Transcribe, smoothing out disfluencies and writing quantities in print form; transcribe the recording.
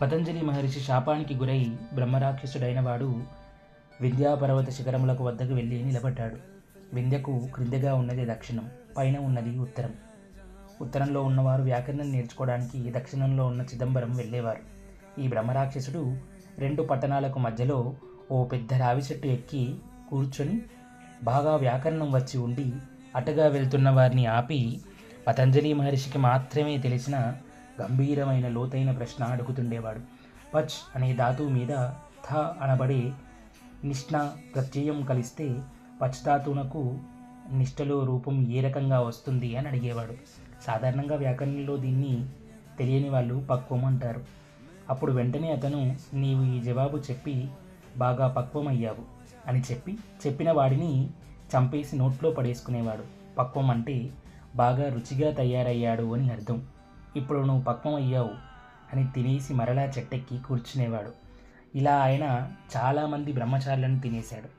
పతంజలి మహర్షి శాపానికి గురై బ్రహ్మరాక్షసుడైన వాడు వింధ్యాపర్వత శిఖరములకు వద్దకు వెళ్ళి నిలబడ్డాడు. వింధ్యకు క్రిందగా ఉన్నది దక్షిణం, పైన ఉన్నది ఉత్తరం. ఉత్తరంలో ఉన్నవారు వ్యాకరణం నేర్చుకోవడానికి దక్షిణంలో ఉన్న చిదంబరం వెళ్ళేవారు. ఈ బ్రహ్మరాక్షసుడు 2 పట్టణాలకు మధ్యలో ఓ పెద్ద రావి చెట్టు ఎక్కి కూర్చొని బాగా వ్యాకరణం వచ్చి ఉండి అటుగా వెళ్తున్న వారిని ఆపి పతంజలి మహర్షికి మాత్రమే తెలిసిన గంభీరమైన లోతైన ప్రశ్న అడుగుతుండేవాడు. పచ్ అనే ధాతువు మీద థ అనబడే నిష్ణ ప్రత్యయం కలిస్తే పచ్ ధాతువునకు నిష్టలో రూపం ఏ రకంగా వస్తుంది అని అడిగేవాడు. సాధారణంగా వ్యాకరణంలో దీన్ని తెలియని వాళ్ళు పక్వం అంటారు. అప్పుడు వెంటనే అతను నీవు ఈ జవాబు చెప్పి బాగా పక్వమయ్యావు అని చెప్పిన వాడిని చంపేసి నోట్లో పడేసుకునేవాడు. పక్వం అంటే బాగా రుచిగా తయారయ్యాడు అని అర్థం. ఇప్పుడు నువ్వు పక్వం అయ్యావు అని తినేసి మరలా చెట్టెక్కి కూర్చునేవాడు. ఇలా ఆయన చాలామంది బ్రహ్మచారులను తినేశాడు.